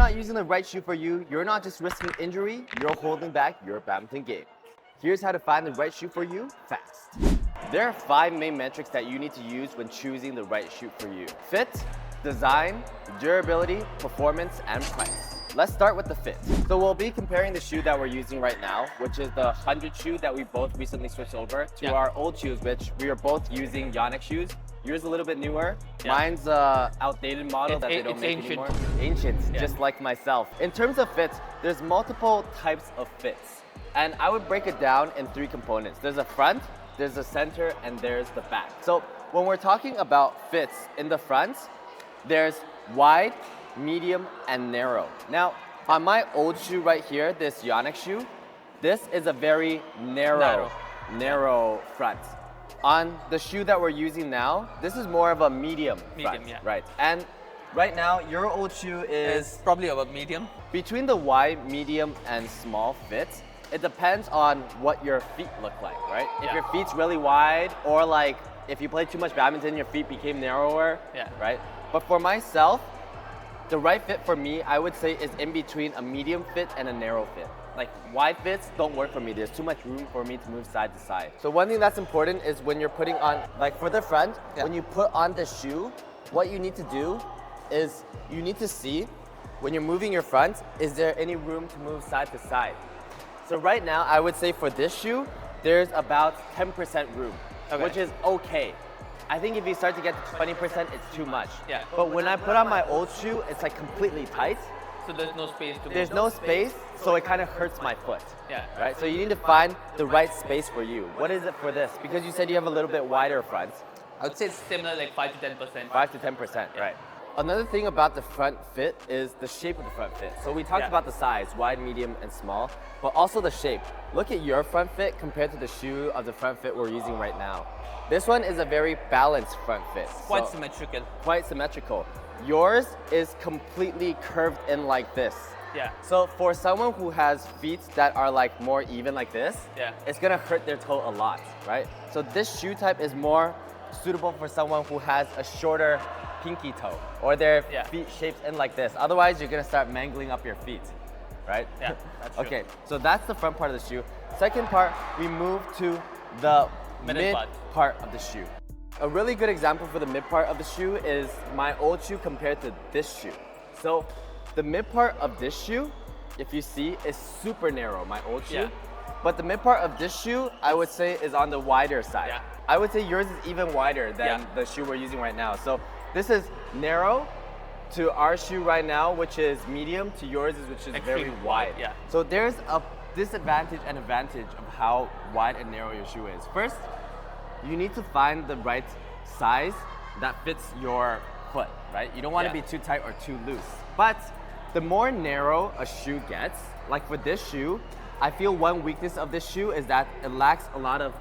not using the right shoe for you, you're not just risking injury, you're holding back your badminton game. Here's how to find the right shoe for you fast. There are 5 main metrics that you need to use when choosing the right shoe for you. Fit, design, durability, performance, and price. Let's start with the fit. So we'll be comparing the shoe that we're using right now, which is the 100 shoe that we both recently switched over, to our old shoes, which we are both using Aylex shoes. Yours a little bit newer. Mine's a outdated model that they don't make anymore. Ancient, just like myself. In terms of fits, there's multiple types of fits. And I would break it down in 3 components. There's a front, there's a center, and there's the back. So when we're talking about fits in the front, there's wide, medium, and narrow. Now, on my old shoe right here, this Aylex shoe, this is a very narrow front. On the shoe that we're using now, this is more of a medium front, right? And right now, your old shoe is probably about medium. Between the wide, medium, and small fits, it depends on what your feet look like, right? If your feet's really wide, or like if you play too much badminton, your feet became narrower, right? But for myself, the right fit for me, I would say, is in between a medium fit and a narrow fit. Like wide fits don't work for me. There's too much room for me to move side to side. So one thing that's important is when you're putting on, like for the front, when you put on the shoe, what you need to do is you need to see when you're moving your front, is there any room to move side to side? So right now, I would say for this shoe, there's about 10% room, which is okay. I think if you start to get to 20%, it's too much. But when I put on my old shoe, it's like completely tight. So there's no space to move. There's no space, so it kind of hurts my foot. Right? So you need to find the right space for you. What is it for this? Because you said you have a little bit wider front. I would say it's similar, like 5 to 10%. 5 to 10%, right. Another thing about the front fit is the shape of the front fit. So we talked about the size, wide, medium, and small, but also the shape. Look at your front fit compared to the shoe of the front fit we're using right now. This one is a very balanced front fit. Quite symmetrical. Quite symmetrical. Yours is completely curved in like this. So for someone who has feet that are like more even like this, it's gonna hurt their toe a lot, right? So this shoe type is more suitable for someone who has a shorter pinky toe, or their feet shaped in like this. Otherwise, you're gonna start mangling up your feet, right? That's true. Okay, so that's the front part of the shoe. Second part, we move to the mid part of the shoe. A really good example for the mid part of the shoe is my old shoe compared to this shoe. So the mid part of this shoe, if you see, is super narrow, my old shoe. But the mid part of this shoe, I would say, is on the wider side. I would say yours is even wider than the shoe we're using right now. So this is narrow to our shoe right now, which is medium, to yours, which is very wide. So there's a disadvantage and advantage of how wide and narrow your shoe is. First, you need to find the right size that fits your foot, right? You don't want to be too tight or too loose. But the more narrow a shoe gets, like for this shoe, I feel one weakness of this shoe is that it lacks a lot of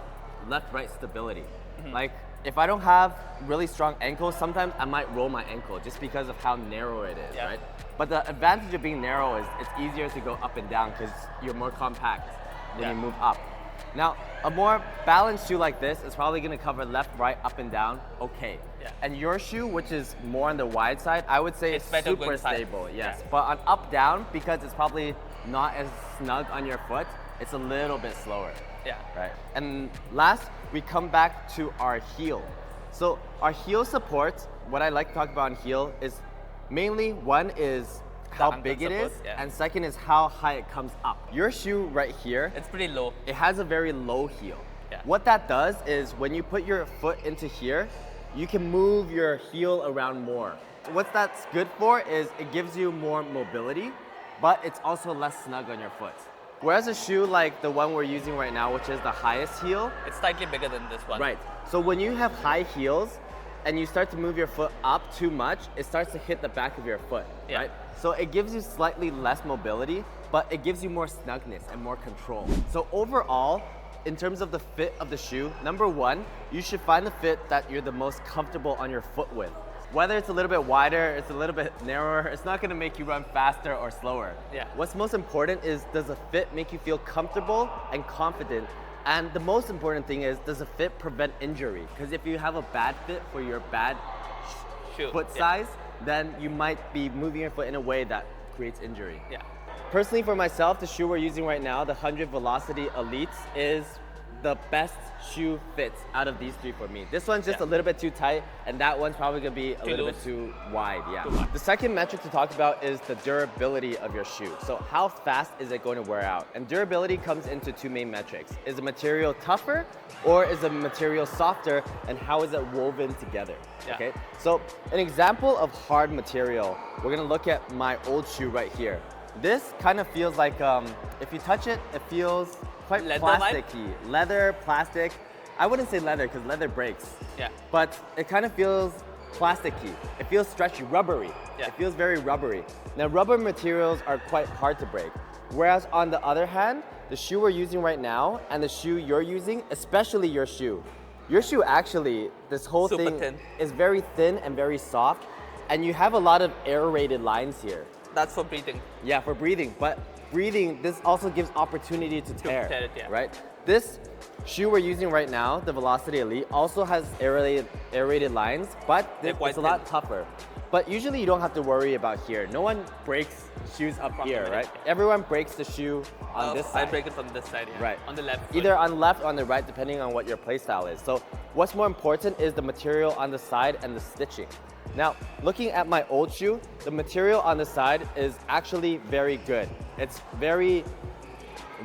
left-right stability. Like if I don't have really strong ankles, sometimes I might roll my ankle just because of how narrow it is, right? But the advantage of being narrow is it's easier to go up and down because you're more compact when you move up. Now, a more balanced shoe like this is probably gonna cover left, right, up and down, okay. And your shoe, which is more on the wide side, I would say it's super stable, But on up, down, because it's probably not as snug on your foot, it's a little bit slower. Right. And last, we come back to our heel. So our heel support, what I like to talk about on heel is mainly one is how big it is, and second is how high it comes up. Your shoe right here, it's pretty low. It has a very low heel. What that does is when you put your foot into here, you can move your heel around more. What that's good for is it gives you more mobility, but it's also less snug on your foot. Whereas a shoe like the one we're using right now, which is the highest heel, it's slightly bigger than this one. Right. So when you have high heels and you start to move your foot up too much, it starts to hit the back of your foot, right? So it gives you slightly less mobility, but it gives you more snugness and more control. So overall, in terms of the fit of the shoe, number one, you should find the fit that you're the most comfortable on your foot with. Whether it's a little bit wider, it's a little bit narrower, it's not gonna make you run faster or slower. What's most important is, does the fit make you feel comfortable and confident? And the most important thing is, does the fit prevent injury? Because if you have a bad fit for your bad foot size, then you might be moving your foot in a way that creates injury. Yeah. Personally, for myself, the shoe we're using right now, the 100 Velocity Elite, is the best shoe fit out of these three for me. This one's just a little bit too tight, and that one's probably gonna be a little bit too wide. Yeah. The second metric to talk about is the durability of your shoe. So how fast is it going to wear out? And durability comes into two main metrics. Is the material tougher, or is the material softer, and how is it woven together? Yeah. Okay. So an example of hard material, we're gonna look at my old shoe right here. This kind of feels like, if you touch it, it feels quite plasticky. Leather, plastic. I wouldn't say leather because leather breaks. Yeah. But it kind of feels plasticky. It feels stretchy, rubbery. Yeah. It feels very rubbery. Now, rubber materials are quite hard to break. Whereas on the other hand, the shoe we're using right now and the shoe you're using, especially your shoe actually, this whole thing thin. is very thin and very soft, and you have a lot of aerated lines here. That's for breathing. Yeah, for breathing. But breathing, this also gives opportunity to tear. tear it, yeah. Right? This shoe we're using right now, the Velocity Elite, also has aerated lines, but it's a lot tougher. But usually you don't have to worry about here. No one breaks shoes up here, right? Everyone breaks the shoe on this side. I break it from this side, yeah. Right. On the left. Either on the left or on the right, depending on what your play style is. So what's more important is the material on the side and the stitching. Now, looking at my old shoe, the material on the side is actually very good. It's very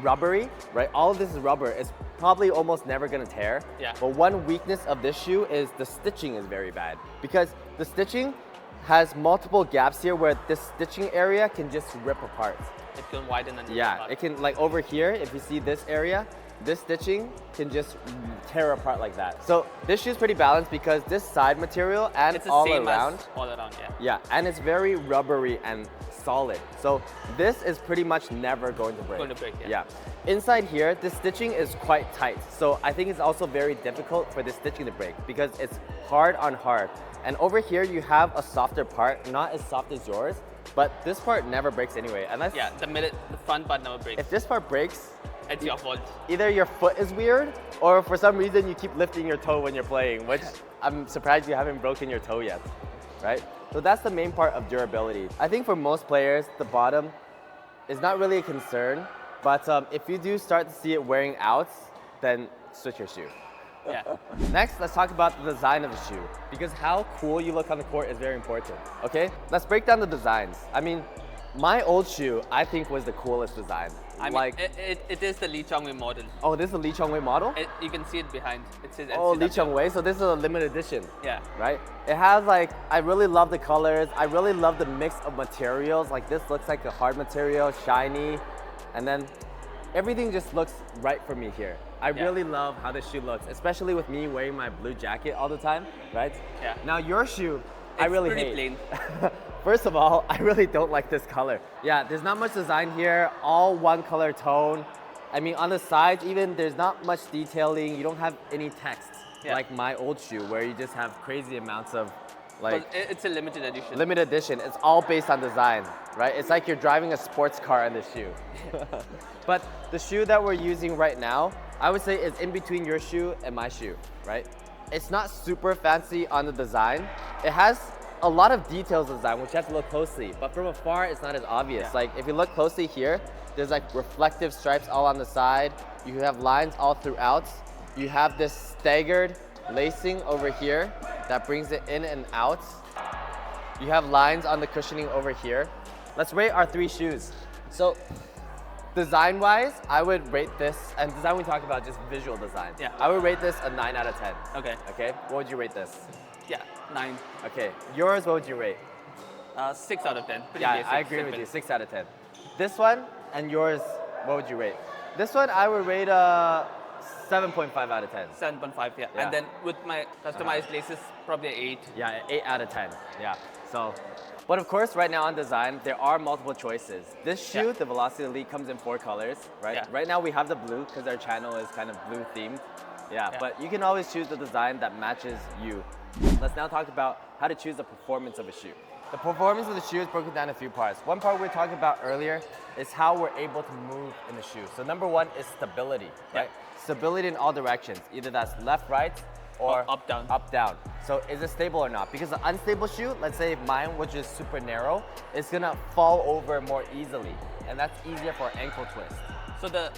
rubbery, right? All of this is rubber. It's probably almost never gonna tear. Yeah. But one weakness of this shoe is the stitching is very bad, because the stitching has multiple gaps here where this stitching area can just rip apart. It can widen and Yeah, it can, like over here, if you see this area, this stitching can just tear apart like that. So this shoe is pretty balanced because this side material and it's the all same around. As all around, yeah. Yeah, and it's very rubbery and solid. So this is pretty much never going to break. Going to break, yeah. Yeah. Inside here, the stitching is quite tight. So I think it's also very difficult for the stitching to break because it's hard on hard. And over here, you have a softer part, not as soft as yours, but this part never breaks anyway. Unless, yeah, the front part never breaks. If this part breaks, it's your fault. Either your foot is weird, or for some reason you keep lifting your toe when you're playing, which I'm surprised you haven't broken your toe yet, right? So that's the main part of durability. I think for most players, the bottom is not really a concern, but if you do start to see it wearing out, then switch your shoe. Yeah. Next, let's talk about the design of the shoe, because how cool you look on the court is very important, okay? Let's break down the designs. I mean, my old shoe, I think, was the coolest design. I mean, it is the Lee Chong-wei model. Oh, this is the Lee Chong-wei model? You can see it behind. It says Oh, Lee Chong-wei, so this is a limited edition. Yeah. Right? It has like, I really love the colors. I really love the mix of materials. Like this looks like a hard material, shiny, and then everything just looks right for me here. I really love how this shoe looks, especially with me wearing my blue jacket all the time, right? Yeah. Now your shoe, I really hate. It's pretty plain. First of all, I really don't like this color. Yeah, there's not much design here, all one color tone. I mean, on the sides even, there's not much detailing. You don't have any text like my old shoe where you just have crazy amounts of like... But it's a limited edition. Limited edition, it's all based on design, right? It's like you're driving a sports car in this shoe. But the shoe that we're using right now, I would say is in between your shoe and my shoe, right? It's not super fancy on the design. It has a lot of details design, which you have to look closely, but from afar, it's not as obvious. Like if you look closely here, there's like reflective stripes all on the side. You have lines all throughout. You have this staggered lacing over here that brings it in and out. You have lines on the cushioning over here. Let's rate our three shoes. So design-wise, I would rate this, and design we talk about just visual design. Yeah. I would rate this a 9 out of 10. Okay. Okay, what would you rate this? Yeah, 9. Okay, yours, what would you rate? 6 out of 10. Pretty Yeah, basic, I agree simple. with you, 6 out of 10. This one and yours, what would you rate? This one, I would rate 7.5 out of 10. 7.5, yeah. Yeah. And then with my customized laces, probably 8. Yeah, 8 out of 10. Yeah. So, but of course, right now on design, there are multiple choices. This shoe, the Velocity Elite, comes in 4 colors, right? Yeah. Right now we have the blue because our channel is kind of blue themed. Yeah, but you can always choose the design that matches you. Let's now talk about how to choose the performance of a shoe. The performance of the shoe is broken down in a few parts. One part we were talking about earlier is how we're able to move in the shoe. So number one is stability, right? Stability in all directions. Either that's left, right, or up, down. Up, down. So is it stable or not? Because the unstable shoe, let's say mine, which is super narrow, it's gonna fall over more easily. And that's easier for ankle twist. So the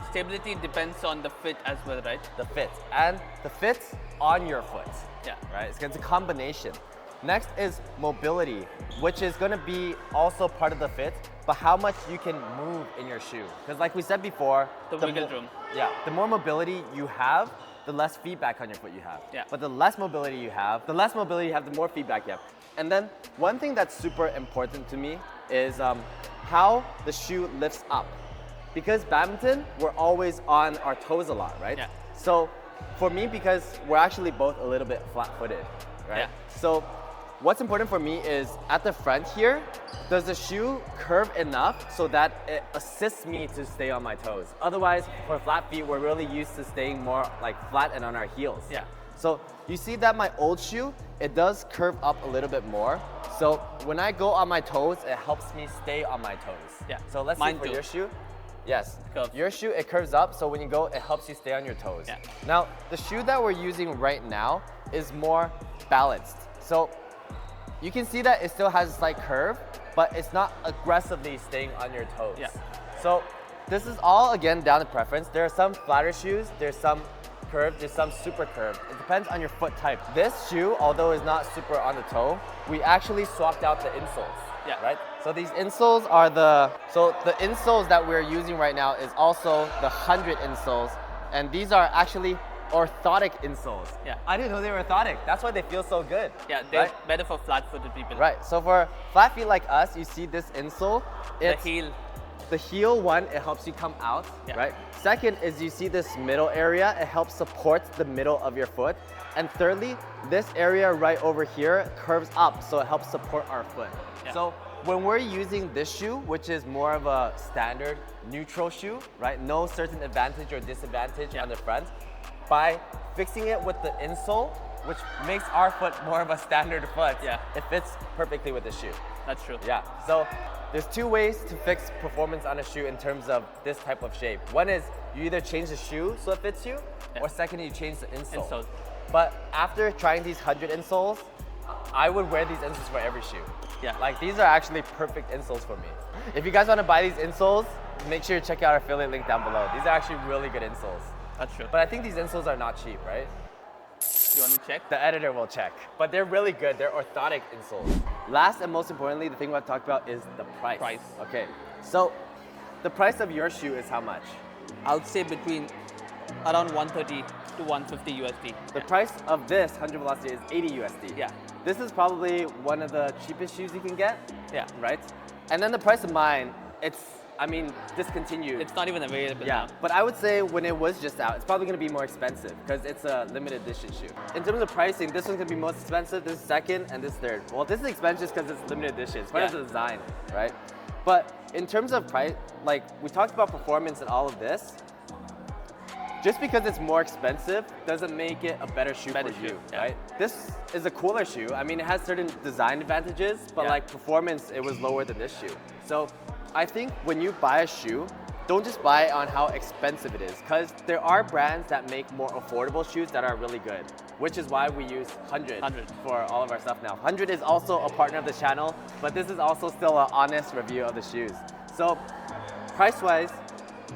stability depends on the fit as well, right? The fit. And the fit on your foot. Yeah. Right? It's a combination. Next is mobility, which is gonna be also part of the fit, but how much you can move in your shoe. Because like we said before, The wiggle room. Yeah, the more mobility you have, the less feedback on your foot you have. Yeah. But the less mobility you have, the more feedback you have. And then one thing that's super important to me is how the shoe lifts up. Because badminton, we're always on our toes a lot, right? Yeah. So for me, because we're actually both a little bit flat-footed, right? Yeah. So what's important for me is at the front here, does the shoe curve enough so that it assists me to stay on my toes? Otherwise, for flat feet, we're really used to staying more like flat and on our heels. Yeah. So you see that my old shoe, it does curve up a little bit more. So when I go on my toes, it helps me stay on my toes. Yeah. So let's Mine see for too. your shoe. Yes. Curves. Your shoe, it curves up, so when you go, it helps you stay on your toes. Yeah. Now, the shoe that we're using right now is more balanced. So you can see that it still has a slight curve, but it's not aggressively staying on your toes. Yeah. So this is all, again, down to preference. There are some flatter shoes, there's some curved, there's some super curved. It depends on your foot type. This shoe, although it's not super on the toe, we actually swapped out the insoles. Yeah. Right? So these insoles are the insoles that we're using right now is also the 100 insoles, and these are actually orthotic insoles. Yeah. I didn't know they were orthotic. That's why they feel so good. Yeah, they're right? better for flat-footed people. Right. So for flat feet like us, you see this insole. The It's heel. the heel one, it helps you come out, Yeah. right? Second is you see this middle area, it helps support the middle of your foot. And thirdly, this area right over here curves up, so it helps support our foot. Yeah. So when we're using this shoe, which is more of a standard neutral shoe, right? No certain advantage or disadvantage on the front, by fixing it with the insole, which makes our foot more of a standard foot, it fits perfectly with the shoe. That's true. Yeah, so there's two ways to fix performance on a shoe in terms of this type of shape. One is you either change the shoe so it fits you, or second, you change the insole. Insole. But after trying these 100 insoles, I would wear these insoles for every shoe. Yeah. Like these are actually perfect insoles for me. If you guys want to buy these insoles, make sure you check out our affiliate link down below. These are actually really good insoles. That's true. But I think these insoles are not cheap, right? You want to check? The editor will check. But they're really good. They're orthotic insoles. Last and most importantly, the thing we want to talk about is the price. Price. Okay. So the price of your shoe is how much? I'll say between around 130 to 150 USD. The price of this 100 Velocity is 80 USD. Yeah. This is probably one of the cheapest shoes you can get. Yeah. Right? And then the price of mine, it's, I mean, discontinued. It's not even available Yeah, now. but I would say when it was just out, it's probably gonna be more expensive because it's a limited edition shoe. In terms of pricing, this one's gonna be most expensive, this is second, and this third. Well, this is expensive just because it's limited edition. It's part of the design, right? But in terms of price, like we talked about performance and all of this, just because it's more expensive doesn't make it a better shoe for you, right? This is a cooler shoe. I mean, it has certain design advantages, but like performance, it was lower than this shoe. So I think when you buy a shoe, don't just buy it on how expensive it is, because there are brands that make more affordable shoes that are really good, which is why we use 100 for all of our stuff now. 100 is also a partner of the channel, but this is also still an honest review of the shoes. So price-wise,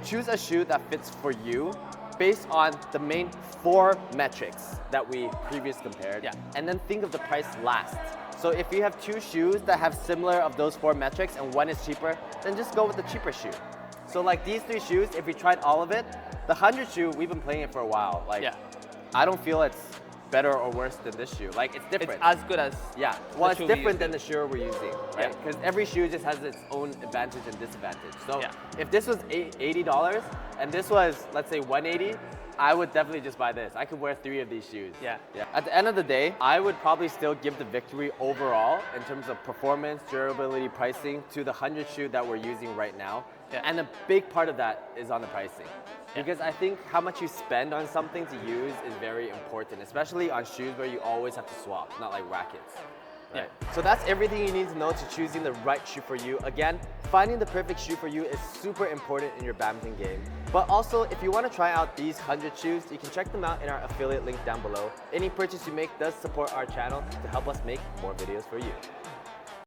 choose a shoe that fits for you based on the main 4 metrics that we previously compared, and then think of the price last. So if you have 2 shoes that have similar of those 4 metrics and one is cheaper, then just go with the cheaper shoe. So like these 3 shoes, if we tried all of it, the 100 shoe, we've been playing it for a while. Like, I don't feel it's better or worse than this shoe. Like, it's different. It's as good as well, it's different than the shoe we're using, right? Because every shoe just has its own advantage and disadvantage. So if this was $80 and this was, let's say, $180, I would definitely just buy this. I could wear 3 of these shoes. At the end of the day, I would probably still give the victory overall in terms of performance, durability, pricing to the 100 shoe that we're using right now. And a big part of that is on the pricing. Because I think how much you spend on something to use is very important, especially on shoes where you always have to swap, not like rackets, Right. So that's everything you need to know to choosing the right shoe for you. Again, finding the perfect shoe for you is super important in your badminton game. But also, if you want to try out these 100 shoes, you can check them out in our affiliate link down below. Any purchase you make does support our channel to help us make more videos for you.